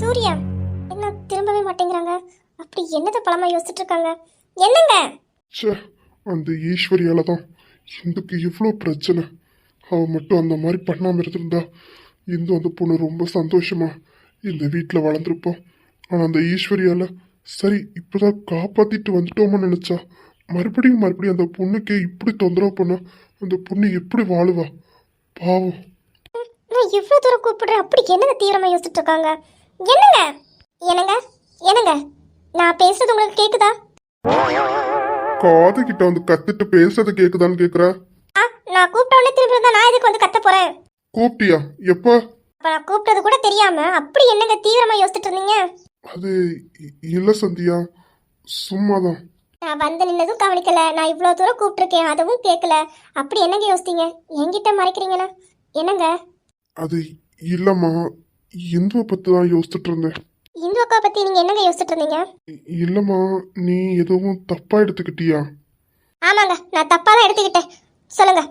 சூர்யா என்ன திரும்பவே மாட்டேங்கிறாங்க. அப்படி என்னத பழமா யோசிச்சுட்டு இருக்காங்க? என்னங்க? ச்சே, அந்த ஈஸ்வரியால தான் இந்துக்கு இவ்வளோ பிரச்சனை. அவ மட்டும் அந்த மாதிரி பண்ணாமல் இருந்திருந்தா இந்து அந்த பொண்ணு ரொம்ப சந்தோஷமா இந்த வீட்டில் வளர்ந்துருப்போம். ஆனால் அந்த ஈஸ்வரியால சரி இப்போதான் காப்பாத்திட்டு வந்துட்டோமோ நினைச்சா மறுபடியும் மறுபடியும் அந்த பொண்ணுக்கே இப்படி தொந்தரவு பண்ணா அந்த பொண்ணு எப்படி வாழுவா? பாவம். நான் இவ்வளவு தூரம் கூப்பிடுறேன், அப்படி என்னங்க தீவிரமா யோசிச்சுட்டு இருக்காங்க? என்னங்க? என்னங்க? என்னங்க? நான் பேசுறது உங்களுக்கு கேக்குதா? காது கிட்ட வந்து கத்துட்டு பேசுறது கேக்குதான்னு கேக்குற? நான் கூப்பிட்ட உடனே திரும்பி இருந்தா நான் எதுக்கு வந்து கத்த போறேன்? கூப்பிட்டியா? எப்ப? அப்ப நான் கூப்பிட்டது கூட தெரியாம அப்படி என்னங்க தீவிரமா யோசிச்சுட்டு இருந்தீங்க? அது இல்ல சந்தியா, சும்மாதான். நான் வந்து நின்னதும் கவனிக்கல, நான் இவ்வளவு தூரம் கூப்பிட்டுருக்கேன் அதுவும் கேட்கல. அப்படி என்னங்க யோசித்தீங்க? என்கிட்ட மறைக்கிறீங்களா? என்னங்க? அது இல்லம்மா, இந்துவை பத்தி தான் யோசிச்சுட்டு இருந்தேன். இந்து அக்கா பத்தி நீங்க என்னங்க யோசிச்சுட்டு இருந்தீங்க? இல்லம்மா, நீ எதுவும் தப்பா எடுத்துக்கிட்டியா? ஆமாங்க, நான் தப்பா தான் எடுத்துக்கிட்டேன். சொல்லுங்க.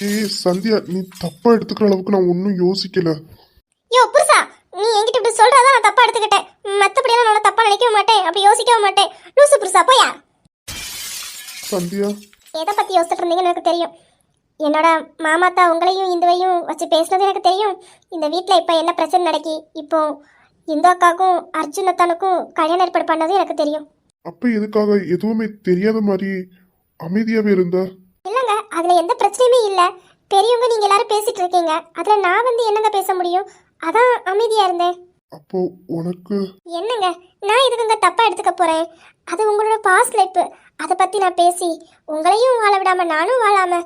ஏய் சந்தியா, நீ தப்பா எடுத்துக்கிற அளவுக்கு நான் ஒன்றும் யோசிக்கல. யோ புருஷா, நீ என்கிட்ட இப்படி சொல்றதா நான் தப்பா எடுத்துக்கிட்டேன். மத்தபடியெல்லாம் நான் தப்பா நினைக்கவே மாட்டேன், அப்படி யோசிக்கவும் மாட்டேன். லூசு புருஷா போயா. சந்தியா, எதை பத்தி யோசிச்சுட்டு இருந்தீங்கன்னு எனக்கு தெரியும். என்னோட மாமாத்தா உங்களையும் இந்துவையும் வச்சு பேசுனது எனக்கு தெரியும். இந்த வீட்டில் இப்போ என்ன பிரச்சனை நடக்கி இப்போ இந்து அக்காவுக்கும் அர்ஜுன் அத்தானுக்கும் கல்யாணம் ஏற்பாடு பண்ணதும் எனக்கு தெரியும். அப்ப எதுக்காக எதுவுமே தெரியாத மாதிரி அமைதியாவே இருந்தா? இல்லைங்க, அதில் எந்த பிரச்சனையுமே இல்லை. பெரியவங்க நீங்கள் எல்லாரும் பேசிட்டு இருக்கீங்க, அதில் நான் வந்து என்னங்க பேச முடியும்? அதான் அமைதியாக இருந்தேன். அப்போ உனக்கு என்னங்க, நான் எதுக்குங்க தப்பாக எடுத்துக்க போகிறேன்? அது உங்களோட பாஸ்ட் லைஃப். அதை பற்றி நான் பேசி உங்களையும் வாழ விடாம நானும் வாழாம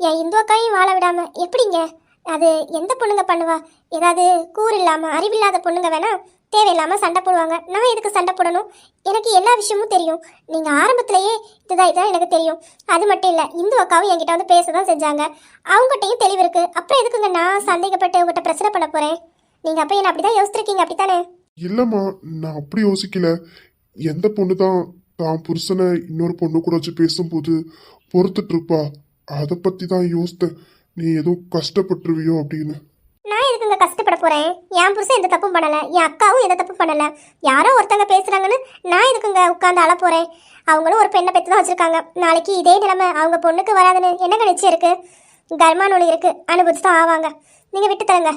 என் இந்து அக்காவையும் வாழ விடாம எப்படிங்க? அது எந்த பொண்ணுங்க பண்ணுவா? ஏதாவது கூறு இல்லாமல் அறிவில்லாத பொண்ணுங்க வேணா தேவையில்லாமல் சண்டை போடுவாங்க. நான் எதுக்கு சண்டை போடணும்? எனக்கு எல்லா விஷயமும் தெரியும். நீங்கள் ஆரம்பத்திலேயே இதுதான் எனக்கு தெரியும். அது மட்டும் இல்லை, இந்து அக்காவும் என்கிட்ட வந்து பேச தான் செஞ்சாங்க. அவங்ககிட்டையும் தெளிவு இருக்குது. அப்புறம் எதுக்குங்க நான் சந்தேகப்பட்டு உங்கள்கிட்ட பிரச்சனை பண்ண போகிறேன்? நீங்கள் அப்போ என்ன அப்படி தான் யோசிச்சிருக்கீங்க, அப்படித்தானே? இல்லம்மா, நான் அப்படி யோசிக்கல. எந்த பொண்ணு தான் தான் புருஷனை இன்னொரு பொண்ணு கூட வச்சு பேசும்போது பொறுத்துட்டு இருப்பா? அதை பத்தி தான் யோசித்தேன். நீ எதுவும் கஷ்டப்பட்டுருவியோ அப்படின்னு. நான் எதுக்குங்க கஷ்டப்பட போகிறேன்? என் புருஷன் எந்த தப்பும் பண்ணலை, என் அக்காவும் எந்த தப்பும் பண்ணலை. யாரோ ஒருத்தங்க பேசுகிறாங்கன்னு நான் எதுக்குங்க உட்காந்து அழ போகிறேன்? அவங்களும் ஒரு பெண்ணை பெற்று தான் வச்சுருக்காங்க. நாளைக்கு இதே நிலைமை அவங்க பொண்ணுக்கு வராதுன்னு என்னங்க நிச்சயம் இருக்குது? கர்மானொழி இருக்குது, அனுபவிச்சு தான் ஆவாங்க. நீங்கள் விட்டு தரங்க.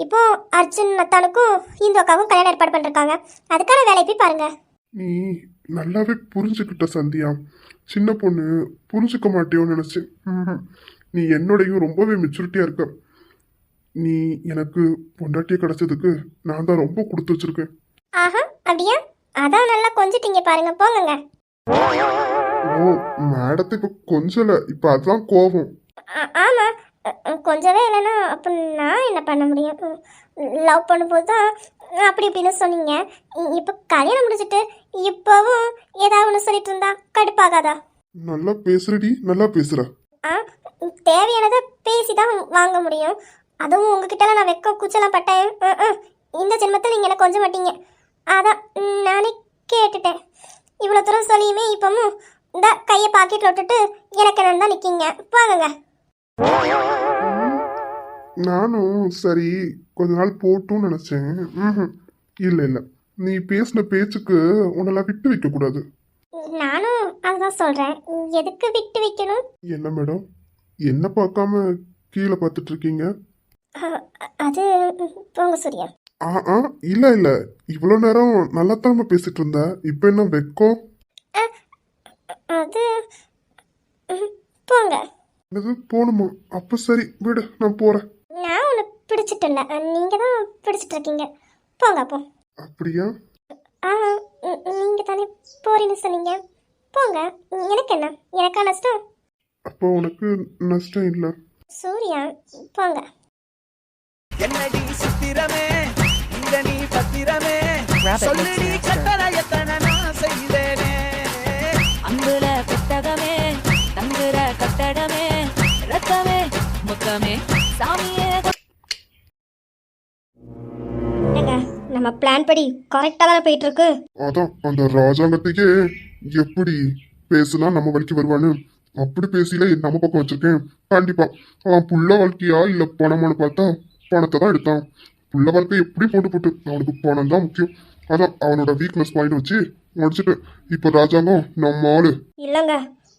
இப்போ அர்ஜுன் அத்தானுக்கும் இந்து அக்காவும் கல்யாணம் ஏற்பாடு பண்ணிருக்காங்க. அதுக்கான வேலையை போய் பாருங்க. நீ நல்லாவே புரிஞ்சுக்கிட்ட சந்தியா. சின்ன பொண்ணு புரிஞ்சுக்க மாட்டேயோன்னு நினைச்சேன். நீ என்னோடையும் ரொம்பவே மெச்சூரிட்டியா இருக்க. நீ எனக்கு பொண்டாட்டியை கிடைச்சதுக்கு நான் தான் ரொம்ப கொடுத்து வச்சிருக்கேன். ஆஹா, அப்படியா? அதான் நல்லா கொஞ்சிட்டீங்க பாருங்க, போங்கங்க. ஓ, மேடத்தை இப்ப கொஞ்சல, இப்ப அதான் கோபம். ஆமா, கொஞ்சவே இல்லைன்னா அப்போ நான் என்ன பண்ண முடியும்? லவ் பண்ணும்போது தான் அப்படி இப்படின்னு சொன்னீங்க. இப்போ கல்யாணம் முடிச்சிட்டு இப்போவும் ஏதாவது ஒன்று சொல்லிட்டு இருந்தா கடுப்பாகாதா? நல்லா பேசுறடி, நல்லா பேசுற. ஆ, தேவையானதை பேசி தான் வாங்க முடியும். அதுவும் உங்ககிட்ட நான் வெக்க கூச்சலாம் பட்டேன். இந்த ஜென்மத்தில் நீங்கள் எனக்கு கொஞ்சம் மாட்டீங்க. அதான் நானே கேட்டுட்டேன். இவ்வளோ தூரம் சொல்லியுமே இப்பவும் இந்த கையை பாக்கெட்டில் விட்டுட்டு எனக்கு என்னன்னு தான் நிற்கிங்க. போங்க. நானும் சரி கொஞ்ச நாள் போட்டும்னு நினைச்சேன். இல்ல இல்ல, நீ பேசின பேச்சுக்கு உன்னெல்லாம் விட்டு வைக்க கூடாது. நானும் அதுதான் சொல்கிறேன், எதுக்கு விட்டு வைக்கணும்? என்ன மேடம், என்ன பார்க்காம கீழே பார்த்துட்டு இருக்கீங்க? அது போங்க சூர்யா. ஆ, இல்ல இல்ல, இவ்வளோ நேரம் நல்லா தான் பேசிட்டு இருந்த, இப்போ என்ன வெக்கம்? அது போங்க. என்னது போகணுமா? அப்ப சரி விடு, நான் போறேன். நான் ஒன்று பிடிச்சிட்டு இல்லை, நீங்கள் தான் பிடிச்சிட்டு இருக்கீங்க. போங்க அப்போ. அப்படியா? ஆ, நீங்கள் தானே போறீங்கன்னு சொன்னீங்க. போங்க. எனக்கு என்ன, எனக்கா நஷ்டம்? அப்போ உனக்கு நஷ்டம் இல்லை. சூர்யா போங்க. என்னடி சித்திரமே இந்த நீ பத்திரமே சொல்லுடி கட்டளையத்தன நான் செய்தேனே அங்குல புத்தகமே தங்குற கட்டடமே ரத்தமே முத்தமே சாமியே. நம்ம பிளான் படி கரெக்டாக தானே போயிட்டு இருக்கு. அதான் அந்த ராஜாங்கத்துக்கே எப்படி பேசுனா நம்ம வழிக்கு வருவான்னு அப்படி பேசில நம்ம பக்கம் வச்சிருக்கேன். கண்டிப்பா அவன் புள்ள வாழ்க்கையா இல்ல பணமானு பார்த்தா பணத்தை தான் எடுத்தான். புள்ள வாழ்க்கை எப்படி போட்டு அவனுக்கு பணம் தான் முக்கியம். அதான் அவனோட வீக்னஸ் பாயிண்ட் வச்சு முடிச்சுட்டு இப்போ ராஜாங்கம் நம்ம ஆளு. இல்லைங்க,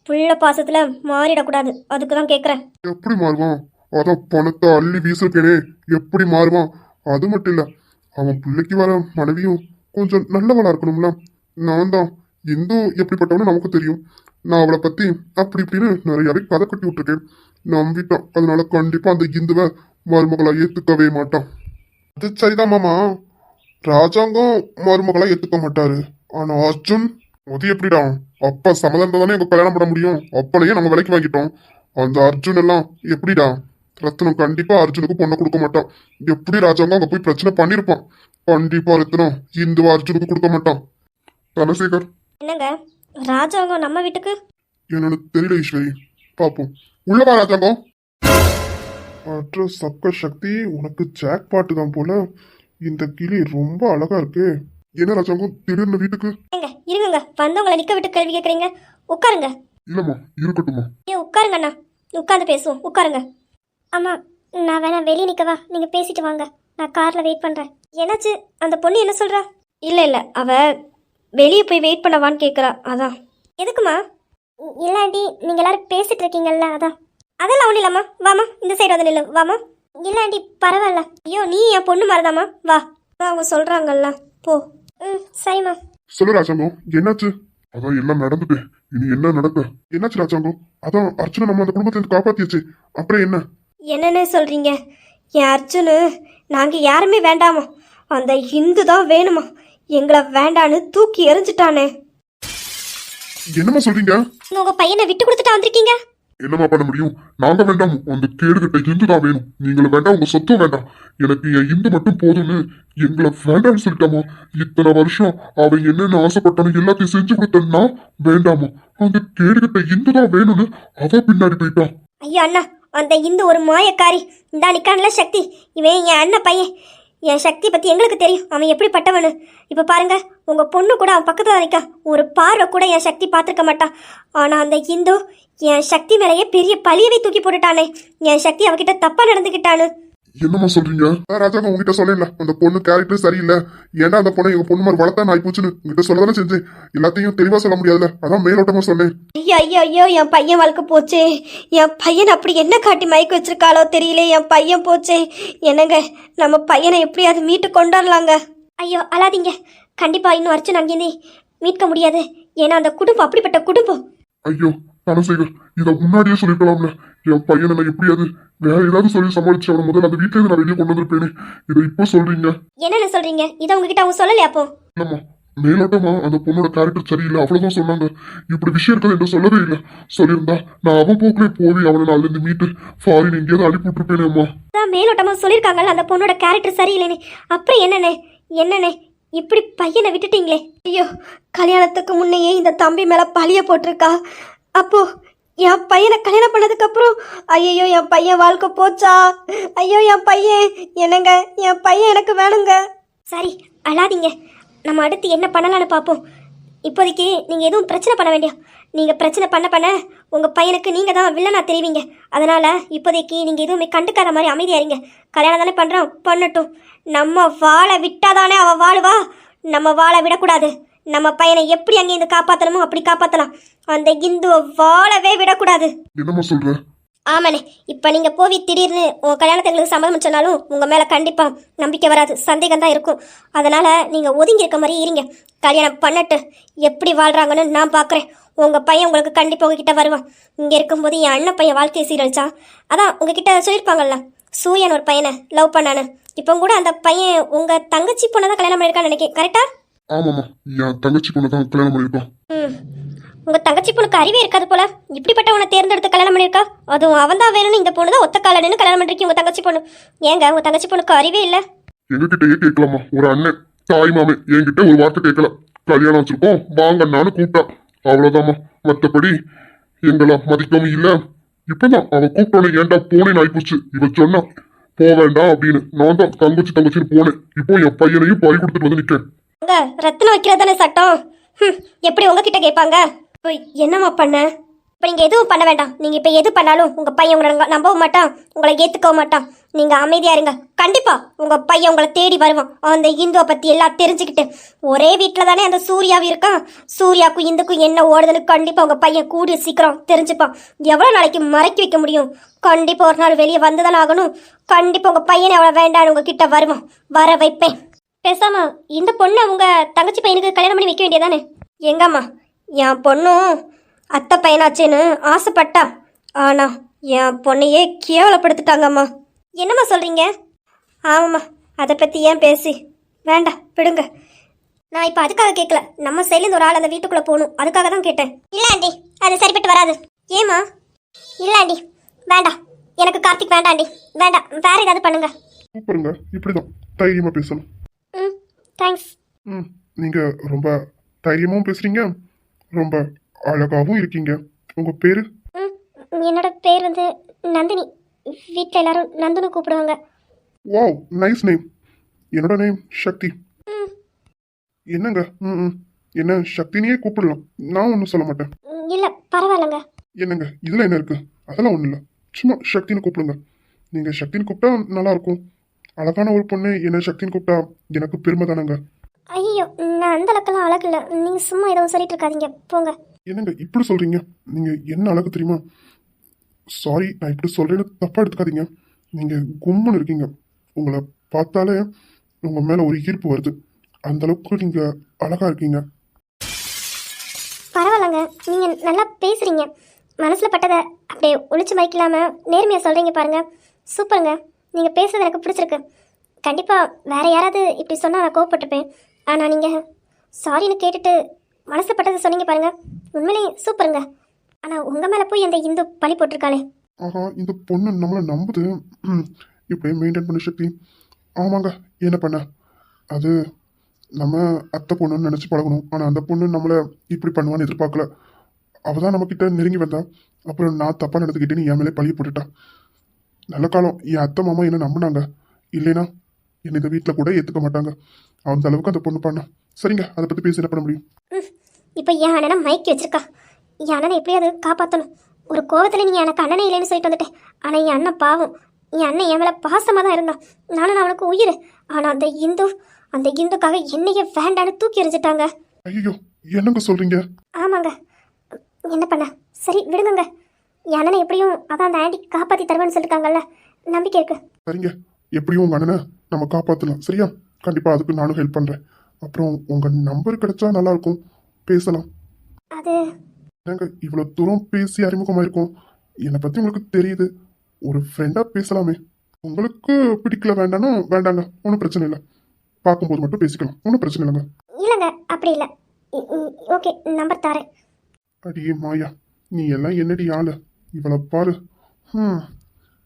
புள்ள பாசத்துல மாறிடக்கூடாது, அதுக்கு தான் கேட்குறேன். எப்படி மாறுவான்? அதான் பணத்தை அள்ளி வீசிருக்கேனே, எப்படி மாறுவான்? அது மட்டும் இல்ல, அவன் பிள்ளைக்கு வர மனைவியும் கொஞ்சம் நல்லவளா இருக்கணும்ல. நான் தான் இந்து எப்படிப்பட்டவனு நமக்கு தெரியும். நான் அவளை பத்தி அப்படி இப்படின்னு நிறையவே கதை கட்டி விட்டுருக்கேன். நம்பிட்டான். அதனால கண்டிப்பா அந்த இந்துவை மருமகளா ஏத்துக்கவே மாட்டான். அது சரிதான் மாமா, ராஜாங்கம் மருமகளா ஏத்துக்க மாட்டாரு. ஆனா அர்ஜுன் அது எப்படிடா? அப்பா சம்மதம் தானே எங்க கல்யாணம் பண்ண முடியும். அப்பனையே நாங்க விலைக்கு வாங்கிட்டோம். அந்த அர்ஜுன் எல்லாம் எப்படிடா? ரத்னம் கண்டிப்பா அர்ஜுனுக்கு பொண்ணை கொடுக்க மாட்டான். எப்படி ராஜாங்கம் அங்க போய் பிரச்சனை பண்ணிருப்பான். கண்டிப்பா ரத்னம் இந்துவா அர்ஜுனுக்கு கொடுக்க மாட்டான். தனசேகர், என்னங்க, ராஜாங்கம் நம்ம வீட்டுக்கு? என்னன்னு தெரியல ஈஸ்வரி, பாப்போம். உள்ளவா ராஜாங்கம். அற்ற சக்க சக்தி, உனக்கு ஜாக் பாட்டு தான் போல. இந்த கிளி ரொம்ப அழகா இருக்கு. என்ன ராஜாங்கம் திடீர்னு வீட்டுக்கு? ஏங்க இருங்க, வந்தவங்களை நிக்க விட்டு கேள்வி கேட்குறீங்க. உட்காருங்க. இல்லம்மா, இருக்கட்டும்மா. உட்காருங்க அண்ணா, உட்காந்து பேசுவோம். உட்காருங்க. ஆமா, நான் வேணா வெளியே நிக்கவா? நீங்க பேசிட்டு வாங்க, நான் கார்ல வெயிட் பண்றேன். என்னாச்சு? அந்த பொண்ணு என்ன சொல்றா? இல்ல அவ வெளியே போய் வெயிட் பண்ணவான்னு கேட்குறா, அதான். எதுக்குமா? இல்லாண்டி நீங்கள் எல்லாரும் பேசிட்டு இருக்கீங்கல்ல, அதான். அதெல்லாம் ஒன்றும் இல்லைம்மா, வாமா இந்த சைடு வந்து நில்லு, வாமா. இல்லாண்டி பரவாயில்ல. ஐயோ, நீ என் பொண்ணு மாதிரிதாம்மா, வா. அதான் அவங்க சொல்கிறாங்கல்ல, போ. சரிம்மா. சொல்லு ராஜாங்கம், என்னாச்சு? அதான் எல்லாம் நடந்துட்டு இனி என்ன நடக்க? என்னாச்சு ராஜாங்கம்? அதான் அர்ச்சனை நம்ம அந்த குடும்பத்திலிருந்து காப்பாத்தியாச்சு, அப்புறம் என்ன? என்னன்னு சொல்கிறீங்க? என் அர்ஜுனு நாங்கள் யாருமே வேண்டாமா, அந்த இந்து தான் வேணுமா, எங்களை வேண்டான்னு தூக்கி எறிஞ்சிட்டானே. என்னம்மா சொல்றீங்க? உங்க பையனை விட்டு கொடுத்துட்டா வந்திருக்கீங்க. என்னம்மா பண்ண முடியும்? நாங்க வேண்டாம், அந்த கேடுகட்ட இந்து தான் வேணும். நீங்களும் வேண்டாம், உங்க சொத்தும் வேண்டாம். எனக்கு என் இந்து மட்டும் போதும்னு எங்களை வேண்டாம்னு சொல்லிட்டாமா. இத்தனை வருஷம் அவன் என்னென்ன ஆசைப்பட்டானு எல்லாத்தையும் செஞ்சு கொடுத்தா வேண்டாமா. அந்த கேடுகட்ட இந்து தான் வேணும்னு அவ பின்னாடி போயிட்டான். ஐயோ அண்ணா, அந்த இந்து ஒரு மாயக்காரி. இந்த நிக்கான்ல சக்தி, இவன் என் அண்ணன் பையன். என் சக்தி பற்றி எங்களுக்கு தெரியும், அவன் எப்படிப்பட்டவனு. இப்போ பாருங்க, உங்கள் பொண்ணு கூட அவன் பக்கத்தில் தான் நிற்கா. ஒரு பார்வை கூட என் சக்தி பார்த்துருக்க மாட்டான். ஆனால் அந்த இந்து என் சக்தி மேலேயே பெரிய பழியவை தூக்கி போட்டுட்டானே. என் சக்தி அவகிட்ட தப்பாக நடந்துக்கிட்டானு. என்னம்மா சொல்றீங்க? ராஜாங்க உங்ககிட்ட சொல்லல, அந்த பொண்ணு கேரக்டர் சரியில்லை. ஏன்டா அந்த பொண்ணை எங்க பொண்ணு மாதிரி வளர்த்தா நான் போச்சுன்னு உங்ககிட்ட சொல்லதானே செஞ்சேன். எல்லாத்தையும் தெளிவா சொல்ல முடியாதுல, அதான் மேலோட்டமா சொன்னேன். ஐயோ, என் பையன் வாழ்க்கை போச்சே. என் பையன் அப்படி என்ன காட்டி மயக்க வச்சிருக்காளோ தெரியல. என் பையன் போச்சே. என்னங்க, நம்ம பையனை எப்படியாவது மீட்டு கொண்டு வரலாங்க. ஐயோ அழாதீங்க, கண்டிப்பா இன்னும் அர்ச்சனை அங்கேயே மீட்க முடியாது. ஏன்னா அந்த குடும்பம் அப்படிப்பட்ட குடும்பம். ஐயோ தனசேகர், இதை முன்னாடியே சொல்லிருக்கலாம்ல. என் பையனை நான் எப்படியாவது வேற ஏதாவது சொல்லி சமாளிச்சு அவனை முதல்ல அந்த வீட்டுல நான் வெளியே கொண்டு வந்திருப்பேனே. இதை இப்போ சொல்றீங்க? என்னென்ன சொல்றீங்க? இதை உங்ககிட்ட அவங்க சொல்லலையா? அப்போ இல்லம்மா, மேலோட்டமா அந்த பொண்ணோட கேரக்டர் சரியில்லை அவ்வளவுதான் சொன்னாங்க. இப்படி விஷயம் இருக்கிறது என்று சொல்லவே இல்லை. சொல்லியிருந்தா நான் அவன் போக்குலே போய் அவனை நாள்ல இருந்து மீட்டு ஃபாரின் எங்கேயாவது அனுப்பி விட்டுருப்பேனே. அம்மா தான் மேலோட்டமா சொல்லியிருக்காங்கல்ல அந்த பொண்ணோட கேரக்டர் சரியில்லைன்னு. அப்புறம் என்னண்ணே இப்படி பையனை விட்டுட்டீங்களே. ஐயோ, கல்யாணத்துக்கு முன்னையே இந்த தம்பி மேல பழிய போட்டிருக்கா. அப்போ என் பையனை கல்யாணம் பண்ணதுக்கு அப்புறம் ஐயோ என் பையன் வாழ்க்கை போச்சா. ஐயோ என் பையன், என்னங்க என் பையன் எனக்கு வேணுங்க. சரி அழாதீங்க, நம்ம அடுத்து என்ன பண்ணலான்னு பார்ப்போம். இப்போதைக்கு நீங்கள் எதுவும் பிரச்சனை பண்ண வேண்டியா. நீங்கள் பிரச்சனை பண்ண உங்கள் பையனுக்கு நீங்கள் தான் வில்லனா தெரிவிங்க. அதனால் இப்போதைக்கு நீங்கள் எதுவுமே கண்டுக்காத மாதிரி அமைதியாக இருங்க. கல்யாணம் தானே பண்ணுறோம், பண்ணட்டும். நம்ம வாழை விட்டாதானே அவள் வாழுவா. நம்ம வாழை விடக்கூடாது. நம்ம பையனை எப்படி அங்கேருந்து காப்பாற்றணுமோ அப்படி காப்பாற்றலாம். அந்த இந்துவை வாழவே விடக்கூடாது. என்னம்மா சொல்ற? ஆமாண்ணே, இப்போ நீங்கள் போவி திடீர்னு உங்கள் கல்யாணத்தை எங்களுக்கு சம்மதம் சொன்னாலும் உங்கள் மேலே கண்டிப்பாக நம்பிக்கை வராது, சந்தேகம் தான் இருக்கும். அதனால் நீங்கள் ஒதுங்கி இருக்க மாதிரி இருங்க. கல்யாணம் பண்ணட்டு எப்படி வாழ்கிறாங்கன்னு நான் பார்க்குறேன். உங்கள் பையன் உங்களுக்கு கண்டிப்பாக உங்ககிட்ட வருவான். இங்கே இருக்கும்போது என் அண்ணன் பையன் வாழ்க்கையை சீரழிச்சான். அதான் உங்ககிட்ட சொல்லியிருப்பாங்கல்ல, சூயன் ஒரு பையனை லவ் பண்ணானு. இப்போ கூட அந்த பையன் உங்கள் தங்கச்சி பொண்ணை தான் கல்யாணம் பண்ணியிருக்கான்னு நினைக்கிறேன், கரெக்டா? ஆமாம்மா, என் தங்கச்சி பொண்ணை தான் கல்யாணம் பண்ணியிருக்கான். உங்கள் தங்கச்சி பொண்ணுக்கு அறிவே இருக்காது போல. இப்படிப்பட்டவனை தேர்ந்தெடுத்து கல்யாணம் பண்ணியிருக்கா. அதுவும் அவன் தான் வேணும்னு இந்த பொண்ணு தான் ஒத்த கால நின்று கல்யாணம் பண்ணிருக்கீங்க உங்கள் தங்கச்சி பொண்ணு. ஏங்க உங்கள் தங்கச்சி பொண்ணுக்கு அறிவே இல்லை? எங்ககிட்டயே கேட்கலாமா? ஒரு அண்ணன் தாய் மாமே என்கிட்ட ஒரு வார்த்தை கேட்கல. கல்யாணம் வச்சிருக்கோம் வாங்க நானு கூப்பிட்டா, அவ்வளவுதாம்மா. மற்றபடி எங்களை மதிக்கவும் இல்லை. இப்பதான் அவன் கூப்பிட்டோன்னு ஏன்டா போனேன்னு ஆயிப்போச்சு. இவ சொன்னா போக வேண்டாம் அப்படின்னு. நான் தான் தங்கச்சின்னு போனேன். இப்போ என் பையனையும் பறி கொடுத்துட்டு வந்து நிற்கேன். ரத்தினம் வைக்கிறது தானே சட்டம். எப்படி உங்ககிட்ட கேட்பாங்க? என்னம்மா பண்ண? இப்போ நீங்கள் எதுவும் பண்ண வேண்டாம். நீங்கள் இப்போ எது பண்ணாலும் உங்கள் பையன் உங்களை நம்பவும் மாட்டான், உங்களை ஏற்றுக்கவும் மாட்டான். நீங்கள் அமைதியாக இருங்க. கண்டிப்பாக உங்கள் பையன் உங்களை தேடி வருவான். அந்த இந்துவை பற்றி எல்லாம் தெரிஞ்சுக்கிட்டு ஒரே வீட்டில் தானே அந்த சூர்யாவும் இருக்கான். சூர்யாவுக்கும் இந்துக்கும் என்ன ஓடுதுன்னு கண்டிப்பாக உங்கள் பையன் கூடிய சீக்கிரம் தெரிஞ்சுப்பான். எவ்வளோ நாளைக்கு மறைக்க வைக்க முடியும்? கண்டிப்பாக ஒரு நாள் வெளியே வந்து தானே ஆகணும். கண்டிப்பாக உங்கள் பையனை எவ்வளோ வேண்டான்னு உங்ககிட்ட வருவான். வர வைப்பேன். பேசாம இந்த பொண்ணை உங்கள் தங்கச்சி பையனுக்கு கல்யாணம் பண்ணி வைக்க வேண்டியதானே? எங்கம்மா, என் பொண்ணும் அத்தை பையனாச்சேன்னு ஆசைப்பட்டா. ஆனால் என் பொண்ணையே கேவலப்படுத்திட்டாங்கம்மா. என்னம்மா சொல்கிறீங்க? ஆமாம்மா, அதை பற்றி ஏன் பேசி வேண்டாம், விடுங்க. நான் இப்போ அதுக்காக கேட்கல. நம்ம சைட்லேருந்து ஒரு ஆள் அந்த வீட்டுக்குள்ளே போகணும், அதுக்காக தான் கேட்டேன். இல்லை ஆண்டி, அது சரிப்பட்டு வராது. ஏம்மா? இல்லை ஆண்டி, வேண்டாம். எனக்கு கார்த்திக் வேண்டாம் ஆண்டி, வேண்டாம். வேற ஏதாவது பண்ணுங்க. சூப்பருங்க, இப்படிதான் தைரியமா பேசணும். ம், தேங்க்ஸ். நீங்க ரொம்ப தைரியமாவும் பேசுறீங்க, ரொம்ப அழகாவும் இருக்கீங்க. உங்க பேரு? ம், என்னோட பேர் வந்து நந்தினி. வீட்டில் எல்லாரும் நந்துன்னு கூப்பிடுவாங்க. Wow, nice name. என்னோட நேம் சக்தி. ம், என்னங்க? என்ன சக்தினியே கூப்பிடலாம், நான் ஒன்றும் சொல்ல மாட்டேன். இல்லை பரவாயில்லைங்க. என்னங்க இதுல என்ன இருக்கு? அதெல்லாம் ஒன்றும் இல்லை, சும்மா சக்தின்னு கூப்பிடுங்க. நீங்க சக்தின்னு கூப்பிட்டா நல்லா இருக்கும். அழகான ஒரு பொண்ணு என்ன சக்தின்னு கூப்பிட்டா எனக்கு பெருமை தானங்க. ஐயோ, நான் அந்த அளவுக்குலாம் அழகு இல்லை. நீங்கள் சும்மா எதுவும் சொல்லிட்டு இருக்காதீங்க, போங்க. என்னங்க இப்படி சொல்றீங்க? நீங்க என்ன அழகு தெரியுமா? சாரி, நான் இப்படி சொல்றேன்னு தப்பா எடுத்துக்காதீங்க. நீங்க கும்முன்னு இருக்கீங்க. உங்களை பார்த்தாலே உங்க மேல ஒரு ஈர்ப்பு வருது. அந்த அளவுக்கு நீங்க அழகா இருக்கீங்க. பரவாயில்லைங்க, நீங்கள் நல்லா பேசுகிறீங்க. மனசில் பட்டதை அப்படியே ஒளிச்சு மறைக்கலாம நேர்மையாக சொல்கிறீங்க பாருங்க. சூப்பருங்க. நீங்கள் பேசுறது எனக்கு பிடிச்சிருக்கு. கண்டிப்பாக வேற யாராவது இப்படி சொன்னால் நான் கோவப்பட்டுப்பேன். ஆனால் நீங்கள் சாரின்னு கேட்டுட்டு மனசில் பட்டதை சொன்னீங்க பாருங்க, உண்மையிலேயே சூப்பருங்க. ஆனால் உங்கள் மேலே போய் அந்த இந்து பழி போட்டிருக்காளே. ஆஹா, இந்த பொண்ணு நம்மளை நம்புது. இப்படியே மெயின்டைன் பண்ண சக்தி. ஆமாங்க, என்ன பண்ண? அது நம்ம அத்தை பொண்ணுன்னு நினச்சி பழகணும். ஆனால் அந்த பொண்ணு நம்மளை இப்படி பண்ணுவான்னு எதிர்பார்க்கல. அவள் தான் நம்மக்கிட்ட நெருங்கி வந்தா. அப்புறம் நான் தப்பாக நடந்துக்கிட்டேன்னு என் மேலே பழிய போட்டுட்டா. நல்ல காலம் என் அத்தை மாமா என்ன நம்பினாங்க. இல்லைனா என்னை இந்த வீட்டில் கூட ஏற்றுக்க மாட்டாங்க. அந்த அளவுக்கு அந்த பொண்ணு பண்ணா. சரிங்க, அதை பற்றி பேசி என்ன பண்ண முடியும்? இப்போ என் அண்ணனை மயக்கி வச்சிருக்கா. என் அண்ணனை எப்படியாவது காப்பாற்றணும். ஒரு கோவத்தில் நீங்கள் எனக்கு அண்ணனே இல்லைன்னு சொல்லிட்டு வந்துட்டேன். ஆனால் என் அண்ணன் பாவம். என் அண்ணன் என் மேலே பாசமாக தான் இருந்தான். நானும் அவனுக்கு உயிர். ஆனால் அந்த இந்துக்காக என்னையே வேண்டான்னு தூக்கி எறிஞ்சிட்டாங்க. ஐயோ, என்னங்க சொல்றீங்க? ஆமாங்க. என்ன பண்ண? சரி விடுங்க. என் அண்ணனை எப்படியும் அதான் அந்த ஆண்டி காப்பாற்றி தருவேன்னு சொல்லியிருக்காங்கல்ல, நம்பிக்கை இருக்கு. சரிங்க, எப்படியும் உங்க அண்ணனை நம்ம காப்பாற்றலாம். சரியா? கண்டிப்பா அதுக்கு நானும் ஹெல்ப் பண்றேன். அப்புறம் உங்க நம்பர் கிடைச்சா நல்லா இருக்கும், பேசலாம். அது என்னங்க இவ்வளோ தூரம் பேசி அறிமுகமாயிருக்கோம். என்னை பத்தி உங்களுக்கு தெரியுது. ஒரு ஃப்ரெண்டா பேசலாமே. உங்களுக்கு பிடிக்கல வேண்டாம்னா வேண்டாங்க, ஒன்றும் பிரச்சனை இல்லை. பார்க்கும்போது மட்டும் பேசிக்கலாம், ஒன்றும் பிரச்சனை இல்லைங்க. இல்லைங்க, அப்படி இல்லை. ஓகே, நம்பர் தரேன். அடியே மாயா, நீ எல்லாம் என்னடி ஆளு? இவளை பாரு.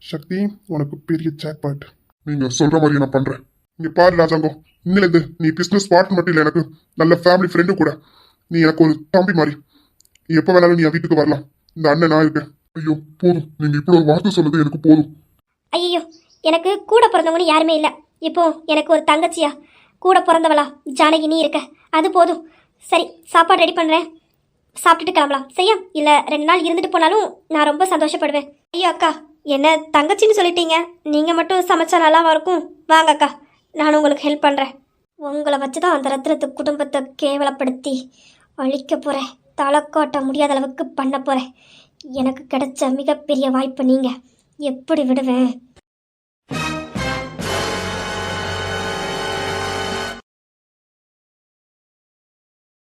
சக்தி, உனக்கு பெரிய ஜாக்பாட். நீங்க சொல்ற மாதிரி நான் பண்றேன். இங்க பாரு ராஜாங்கம், இன்னிலிருந்து நீ பிசினஸ் பார்ட்னர் மட்டும் இல்லை, எனக்கு நல்ல ஃபேமிலி ஃப்ரெண்டு கூட. நீ எனக்கு ஒரு தம்பி மாதிரி. நீ எப்போ வேணாலும் நீ என் வீட்டுக்கு வரலாம். இந்த அண்ணன் நான் இருக்கேன். ஐயோ போதும், நீங்க இப்படி ஒரு வார்த்தை சொன்னது எனக்கு போதும். ஐயோ, எனக்கு கூட பிறந்தவங்கன்னு யாருமே இல்லை. இப்போ எனக்கு ஒரு தங்கச்சியா கூட பிறந்தவளா ஜானகி நீ இருக்க, அது போதும். சரி, சாப்பாடு ரெடி பண்ணுறேன், சாப்பிட்டுட்டு கிளம்பலாம். சரியா? இல்லை 2 நாள் இருந்துட்டு போனாலும் நான் ரொம்ப சந்தோஷப்படுவேன். ஐயோ அக்கா, என்ன தங்கச்சின்னு சொல்லிட்டீங்க. நீங்கள் மட்டும் சமைச்சா நல்லாவா இருக்கும்? வாங்க அக்கா, நானும் உங்களுக்கு ஹெல்ப் பண்ணுறேன். உங்களை வச்சு தான் அந்த ரத்னத்து குடும்பத்தை கேவலப்படுத்தி அழிக்க போகிறேன். தலை காட்ட முடியாத அளவுக்கு பண்ண போகிறேன். எனக்கு கிடைச்ச மிகப்பெரிய வாய்ப்பு நீங்கள். எப்படி விடுவேன்?